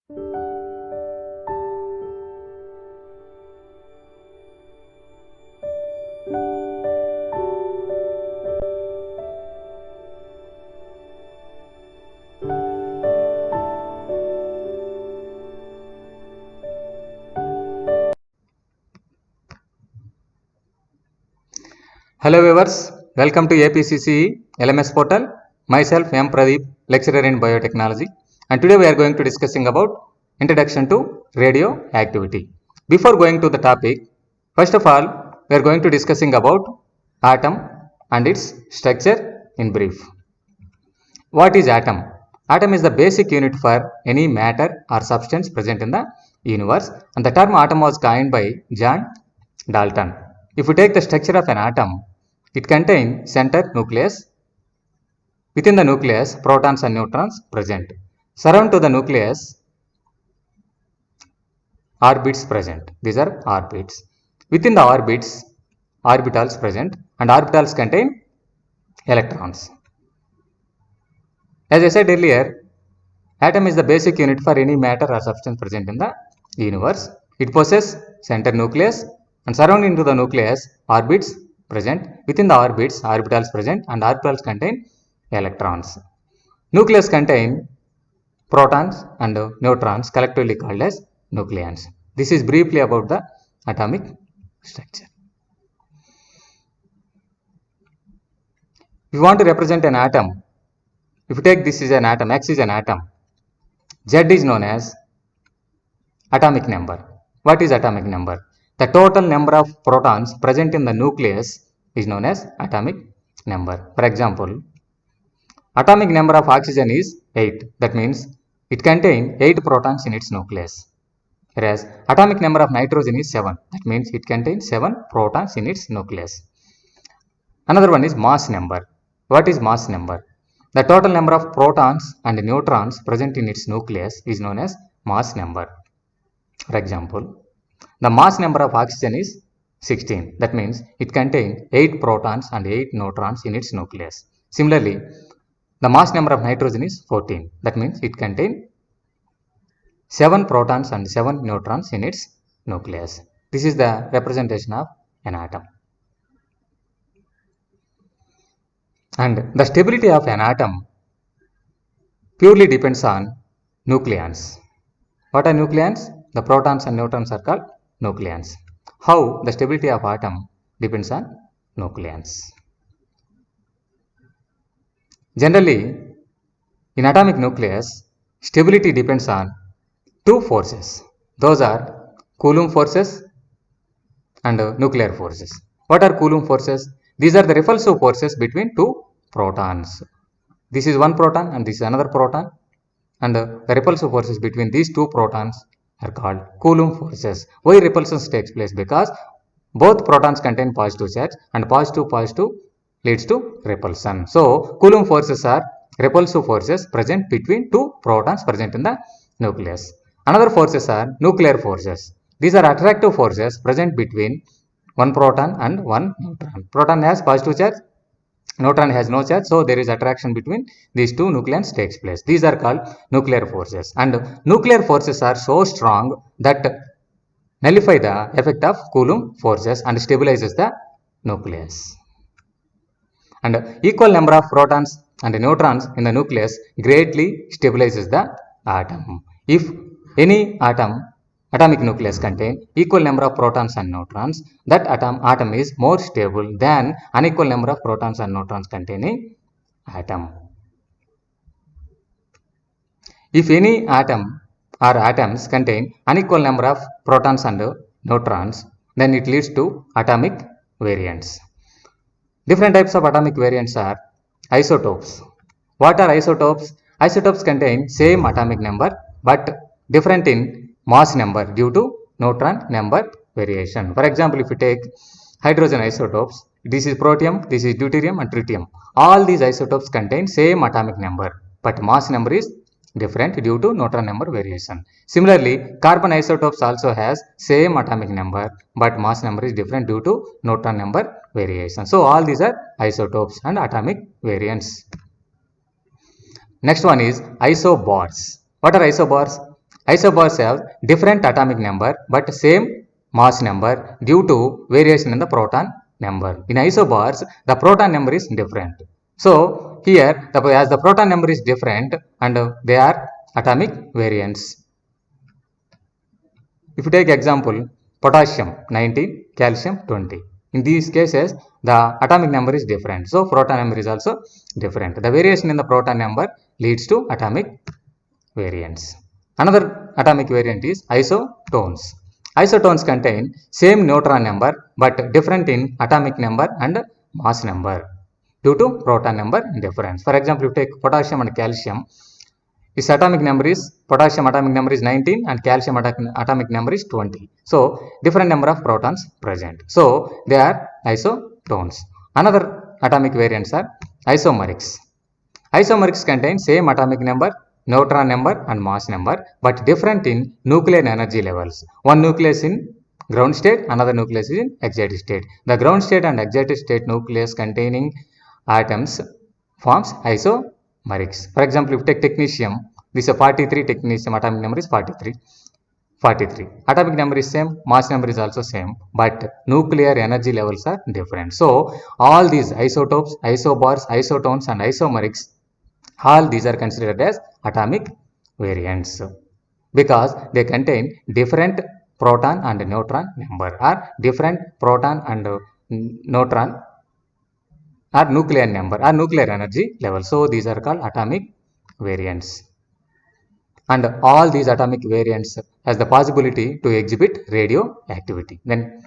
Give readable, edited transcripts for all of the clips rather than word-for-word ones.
Hello viewers, welcome to APCCE LMS portal. Myself M. Pradeep, lecturer in biotechnology, and today we are going to discussing about introduction to radioactivity. Before going to the topic, first of all, we are going to discussing about atom and its structure in brief. What is atom? Atom is the basic unit for any matter or substance present in the universe, and the term atom was coined by John Dalton. If we take the structure of an atom, it contains center nucleus. Within the nucleus, protons and neutrons present. Surround to the nucleus, orbits present. These are orbits. Within the orbits, orbitals present, and orbitals contain electrons. As I said earlier, atom is the basic unit for any matter or substance present in the universe. It possesses center nucleus, and surrounding to the nucleus, orbits present. Within the orbits, orbitals present, and orbitals contain electrons. Nucleus contain protons and neutrons, collectively called as nucleons. This is briefly about the atomic structure. If you want to represent an atom, if you take this is an atom, X is an atom, Z is known as atomic number. What is atomic number? The total number of protons present in the nucleus is known as atomic number. For example, atomic number of oxygen is 8. That means it contains 8 protons in its nucleus. Whereas atomic number of nitrogen is 7. That means it contains 7 protons in its nucleus. Another one is mass number. What is mass number? The total number of protons and neutrons present in its nucleus is known as mass number. For example, the mass number of oxygen is 16. That means it contains 8 protons and 8 neutrons in its nucleus. Similarly, the mass number of nitrogen is 14. That means it contains 7 protons and 7 neutrons in its nucleus. This is the representation of an atom. And the stability of an atom purely depends on nucleons. What are nucleons? The protons and neutrons are called nucleons. How the stability of atom depends on nucleons. Generally, in atomic nucleus, stability depends on two forces. Those are Coulomb forces and nuclear forces. What are Coulomb forces? These are the repulsive forces between two protons. This is one proton and this is another proton, and the repulsive forces between these two protons are called Coulomb forces. Why repulsion takes place? Because both protons contain positive charge, and positive leads to repulsion. So Coulomb forces are repulsive forces present between two protons present in the nucleus. Another forces are nuclear forces. These are attractive forces present between one proton and one neutron. Proton has positive charge, neutron has no charge, so there is attraction between these two nucleons takes place. These are called nuclear forces, and nuclear forces are so strong that nullify the effect of Coulomb forces and stabilizes the nucleus. And equal number of protons and neutrons in the nucleus greatly stabilizes the atom. If any atomic nucleus contain equal number of protons and neutrons, that atom is more stable than unequal number of protons and neutrons containing atom. If any atom or atoms contain unequal number of protons and neutrons, then it leads to atomic variants. Different types of atomic variants are isotopes. What are isotopes? Isotopes contain same atomic number but different in mass number due to neutron number variation. For example, if you take hydrogen isotopes, this is protium, this is deuterium and tritium. All these isotopes contain same atomic number but mass number is different due to neutron number variation. Similarly, carbon isotopes also has same atomic number but mass number is different due to neutron number variation. So all these are isotopes and atomic variants. Next one is isobars. What are isobars? Isobars have different atomic number but same mass number due to variation in the proton number. In isobars, the proton number is different. So here, as the proton number is different and they are atomic variants. If you take example, potassium 19, calcium 20. In these cases, the atomic number is different. So proton number is also different. The variation in the proton number leads to atomic variants. Another atomic variant is isotones. Isotones contain same neutron number but different in atomic number and mass number due to proton number difference. For example, if you take potassium and calcium, its atomic number is potassium atomic number is 19 and calcium atomic number is 20. So different number of protons present. So they are isotones. Another atomic variants are isomerics. Isomerics contain same atomic number, neutron number and mass number but different in nuclear energy levels. One nucleus in ground state, another nucleus is in excited state. The ground state and excited state nucleus containing atoms forms isomerics. For example, if you take technetium, this is 43 technetium, atomic number is 43. 43. Atomic number is same, mass number is also same, but nuclear energy levels are different. So all these isotopes, isobars, isotones and isomerics, all these are considered as atomic variants because they contain different proton and neutron number or different proton and neutron or nuclear number or nuclear energy level. So these are called atomic variants. And all these atomic variants has the possibility to exhibit radioactivity. Then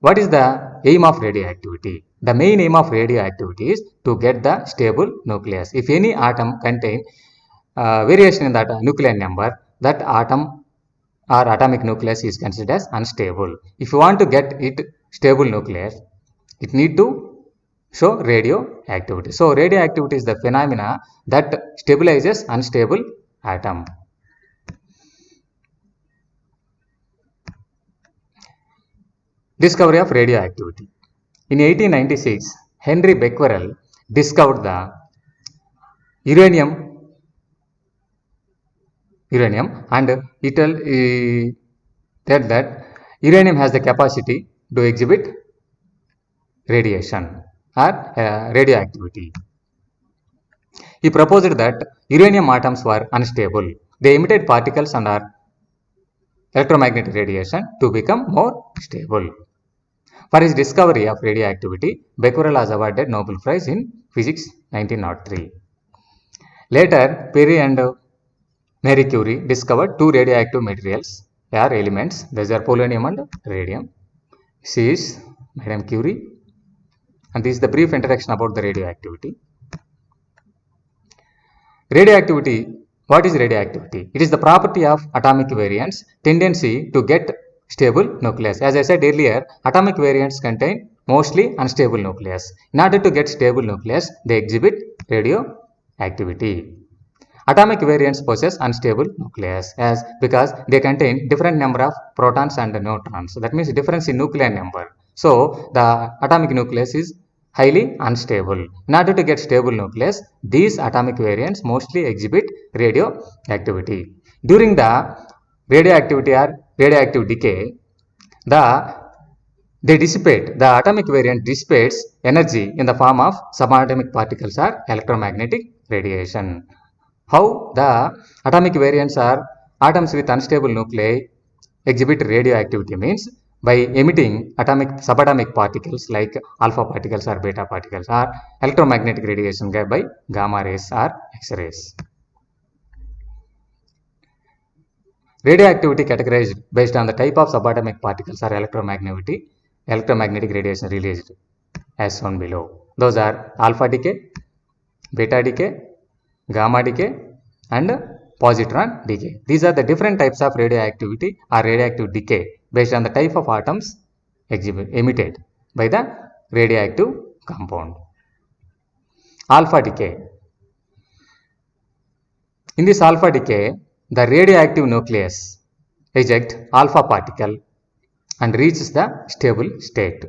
what is the aim of radioactivity? The main aim of radioactivity is to get the stable nucleus. If any atom contain variation in that nuclear number, that atom or atomic nucleus is considered as unstable. If you want to get it stable nucleus, it need to show radioactivity. So radioactivity is the phenomena that stabilizes unstable atom. Discovery of radioactivity. In 1896, Henry Becquerel discovered the uranium and he said that uranium has the capacity to exhibit radiation or radioactivity. He proposed that uranium atoms were unstable. They emitted particles and are electromagnetic radiation to become more stable. For his discovery of radioactivity, Becquerel was awarded Nobel Prize in Physics 1903. Later, Perry and Marie Curie discovered two radioactive materials or elements. These are polonium and radium. She is Madame Curie, and this is the brief introduction about the radioactivity. Radioactivity. What is radioactivity? It is the property of atomic variants, tendency to get stable nucleus. As I said earlier, atomic variants contain mostly unstable nucleus. In order to get stable nucleus, they exhibit radioactivity. Atomic variants possess unstable nucleus because they contain different number of protons and neutrons. So that means difference in nuclear number. So the atomic nucleus is highly unstable. In order to get stable nucleus, these atomic variants mostly exhibit radioactivity. During the radioactivity or radioactive decay, the atomic variant dissipates energy in the form of subatomic particles or electromagnetic radiation. How the atomic variants are atoms with unstable nuclei exhibit radioactivity means by emitting subatomic particles like alpha particles or beta particles or electromagnetic radiation by gamma rays or X-rays. Radioactivity categorized based on the type of subatomic particles or electromagnetic radiation released as shown below. Those are alpha decay, beta decay, gamma decay and positron decay. These are the different types of radioactivity or radioactive decay based on the type of atoms emitted by the radioactive compound. Alpha decay. In this alpha decay, the radioactive nucleus ejects alpha particle and reaches the stable state.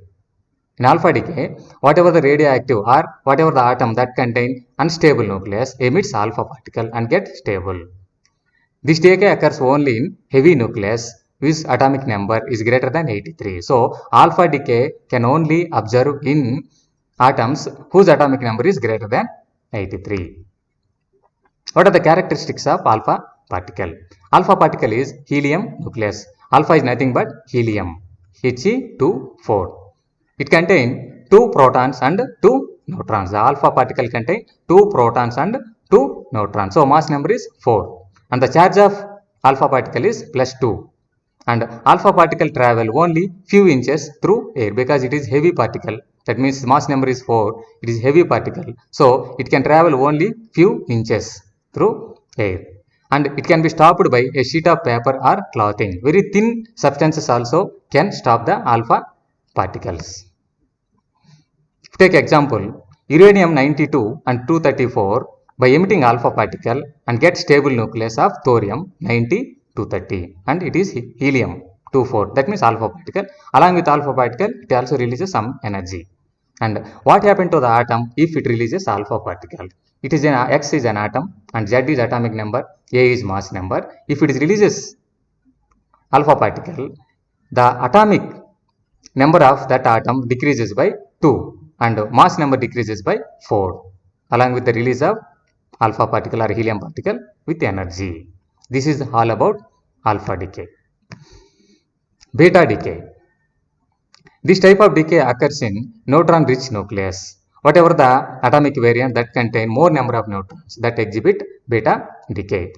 In alpha decay, whatever the radioactive or whatever the atom that contains unstable nucleus emits alpha particle and gets stable. This decay occurs only in heavy nucleus whose atomic number is greater than 83. So, alpha decay can only observe in atoms whose atomic number is greater than 83. What are the characteristics of alpha particle? Alpha particle is helium nucleus. Alpha is nothing but helium, He24. It contains 2 protons and 2 neutrons. The alpha particle contains 2 protons and 2 neutrons. So, mass number is 4. And the charge of alpha particle is plus 2. And alpha particle travel only few inches through air because it is heavy particle. That means mass number is 4. It is heavy particle. So, it can travel only few inches through air. And it can be stopped by a sheet of paper or clothing. Very thin substances also can stop the alpha particles. Take example, uranium 92 and 234 by emitting alpha particle and get stable nucleus of thorium 90 230 and it is helium 24. That means alpha particle. Along with alpha particle, it also releases some energy. And what happened to the atom if it releases alpha particle? It is X is an atom and Z is atomic number, A is mass number. If it releases alpha particle, the atomic number of that atom decreases by 2 and mass number decreases by 4 along with the release of alpha particle or helium particle with energy. This is all about alpha decay. Beta decay. This type of decay occurs in neutron rich nucleus. Whatever the atomic variant that contain more number of neutrons that exhibit beta decay.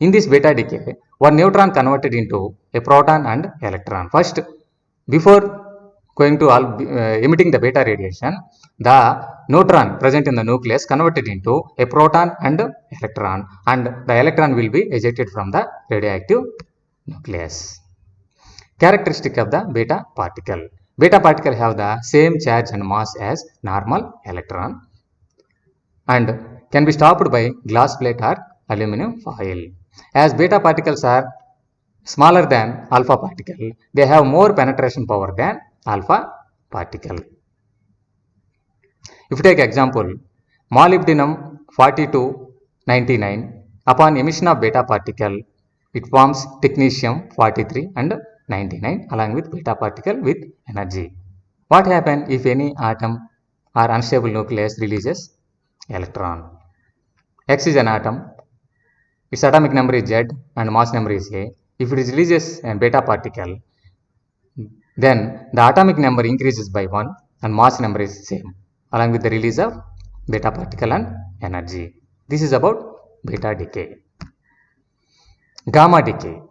In this beta decay, one neutron converted into a proton and electron. First, before going to emitting the beta radiation, the neutron present in the nucleus converted into a proton and electron and the electron will be ejected from the radioactive nucleus. Characteristic of the beta particle. Beta particle have the same charge and mass as normal electron and can be stopped by glass plate or aluminum foil. As beta particles are smaller than alpha particle, they have more penetration power than alpha particle. If you take example, molybdenum 4299, upon emission of beta particle, it forms technetium 43 and 99 along with beta particle with energy. What happens if any atom or unstable nucleus releases electron? X is an atom, its atomic number is Z and mass number is A. If it releases a beta particle, then the atomic number increases by 1 and mass number is same along with the release of beta particle and energy. This is about beta decay. Gamma decay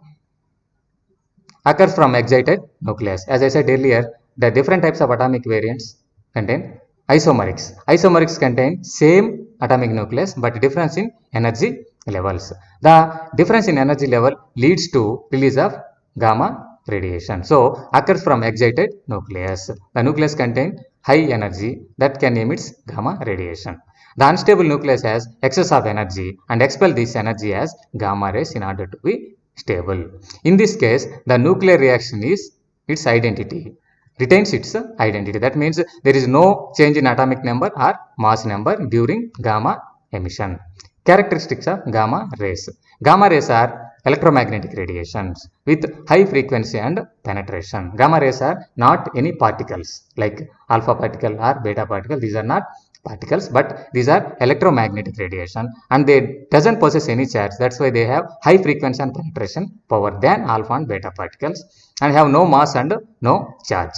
occurs from excited nucleus. As I said earlier, the different types of atomic variants contain isomerics. Isomerics contain same atomic nucleus but difference in energy levels. The difference in energy level leads to release of gamma radiation. So, occurs from excited nucleus. The nucleus contains high energy that can emit gamma radiation. The unstable nucleus has excess of energy and expel this energy as gamma rays in order to be stable. In this case, the nuclear reaction is its identity, retains its identity. That means there is no change in atomic number or mass number during gamma emission. Characteristics of gamma rays. Gamma rays are electromagnetic radiations with high frequency and penetration. Gamma rays are not any particles like alpha particle or beta particle. These are not particles but these are electromagnetic radiation and they doesn't possess any charge. That's why they have high frequency and penetration power than alpha and beta particles and have no mass and no charge.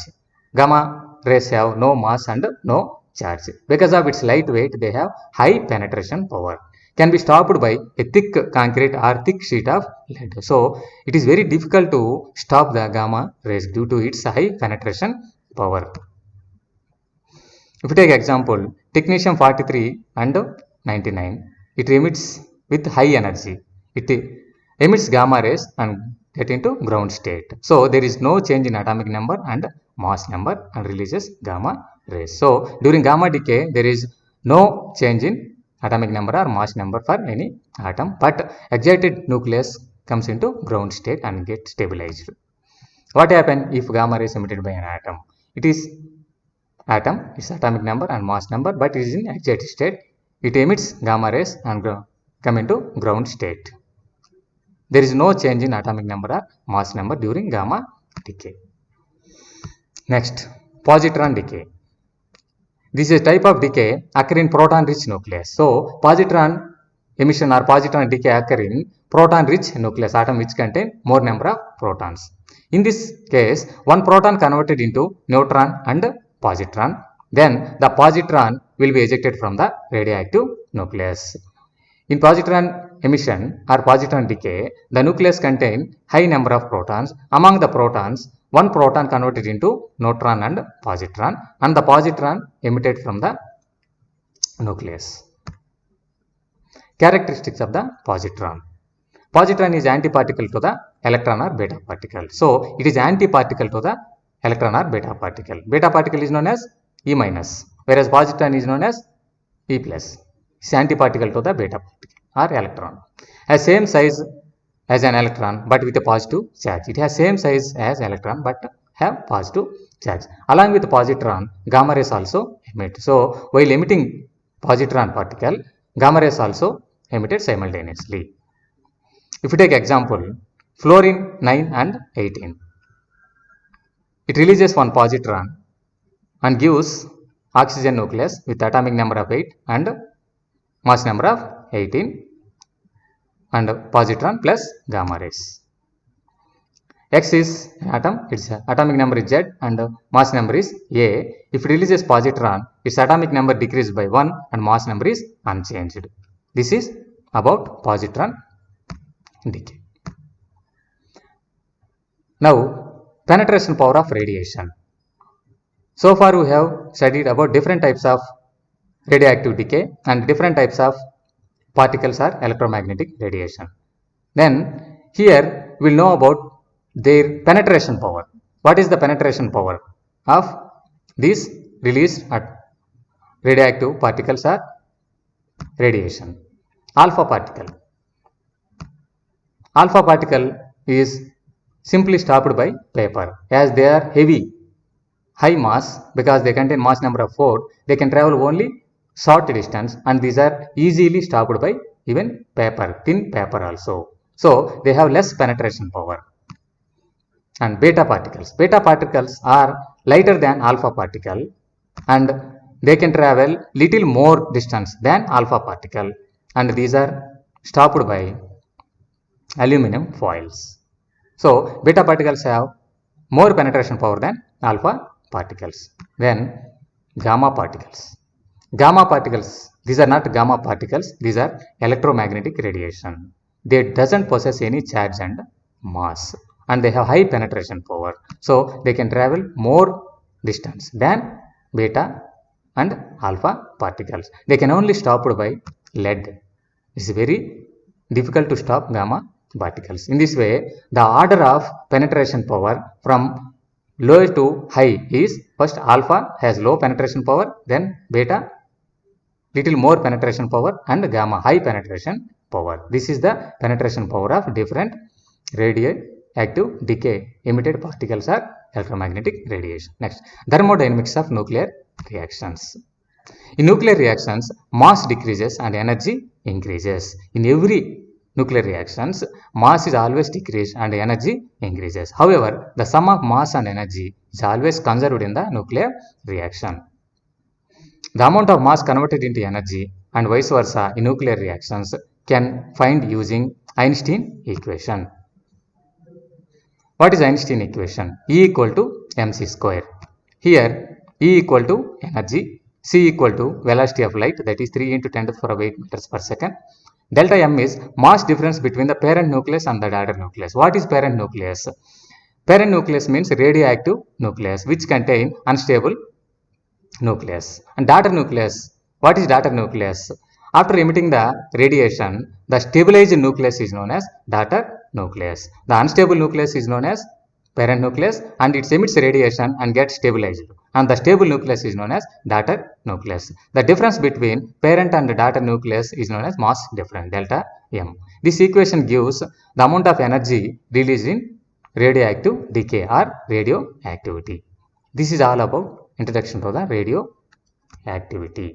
Gamma rays have no mass and no charge. Because of its light weight, they have high penetration power. Can be stopped by a thick concrete or thick sheet of lead. So, it is very difficult to stop the gamma rays due to its high penetration power. If you take example, technetium 43 and 99, it emits with high energy. It emits gamma rays and get into ground state. So, there is no change in atomic number and mass number and releases gamma rays. So, during gamma decay, there is no change in atomic number or mass number for any atom, but excited nucleus comes into ground state and gets stabilized. What happens if gamma rays emitted by an atom? It is atom, its atomic number and mass number, but it is in excited state. It emits gamma rays and come into ground state. there is no change in atomic number or mass number during gamma decay. Next, positron decay. This is a type of decay occur in proton-rich nucleus. So, positron emission or positron decay occur in proton-rich nucleus, atom which contain more number of protons. In this case, one proton converted into neutron and positron. Then the positron will be ejected from the radioactive nucleus. In positron emission or positron decay, the nucleus contains high number of protons. Among the protons, one proton converted into neutron and positron, and the positron emitted from the nucleus. Characteristics of the positron. Positron is antiparticle to the electron or beta particle. So, it is antiparticle to the electron or beta particle. Beta particle is known as E minus, whereas positron is known as E plus. It is antiparticle to the beta particle or electron. Has same size as an electron but with a positive charge. It has same size as electron but have positive charge. Along with positron, gamma rays also emit. So, while emitting positron particle, gamma rays also emitted simultaneously. If you take example, fluorine 9 and 18. It releases one positron and gives oxygen nucleus with atomic number of 8 and mass number of 18 and positron plus gamma rays. X is an atom, its atomic number is Z and mass number is A. If it releases positron, its atomic number decreases by 1 and mass number is unchanged. This is about positron decay. Now, penetration power of radiation. So far we have studied about different types of radioactive decay and different types of particles or electromagnetic radiation. Then here we will know about their penetration power. What is the penetration power of these released radioactive particles or radiation? Alpha particle. Alpha particle is simply stopped by paper as they are heavy, high mass because they contain mass number of 4. They can travel only short distance and these are easily stopped by even paper, thin paper also. So, they have less penetration power. And beta particles. Beta particles are lighter than alpha particle and they can travel little more distance than alpha particle and these are stopped by aluminum foils. So, beta particles have more penetration power than alpha particles. Then gamma particles. Gamma particles, these are not gamma particles, these are electromagnetic radiation. They doesn't possess any charge and mass and they have high penetration power. So, they can travel more distance than beta and alpha particles. They can only stop by lead. It's very difficult to stop gamma particles. In this way, the order of penetration power from low to high is first alpha has low penetration power, then beta little more penetration power and gamma high penetration power. This is the penetration power of different radioactive decay emitted particles or electromagnetic radiation. Next, thermodynamics of nuclear reactions. In nuclear reactions, mass decreases and energy increases. In every nuclear reactions, mass is always decreased and energy increases. However, the sum of mass and energy is always conserved in the nuclear reaction. The amount of mass converted into energy and vice versa in nuclear reactions can find using Einstein equation. What is Einstein equation? E equal to mc square. Here E equal to energy, c equal to velocity of light, that is 3 into 10 to the power of 8 meters per second. Delta m is mass difference between the parent nucleus and the daughter nucleus. What is parent nucleus? Parent nucleus means radioactive nucleus which contain unstable nucleus. And daughter nucleus, what is daughter nucleus? After emitting the radiation, the stabilized nucleus is known as daughter nucleus. The unstable nucleus is known as parent nucleus and it emits radiation and gets stabilized. And the stable nucleus is known as daughter nucleus. The difference between parent and daughter nucleus is known as mass difference, delta m. This equation gives the amount of energy released in radioactive decay or radioactivity. This is all about introduction to the radioactivity.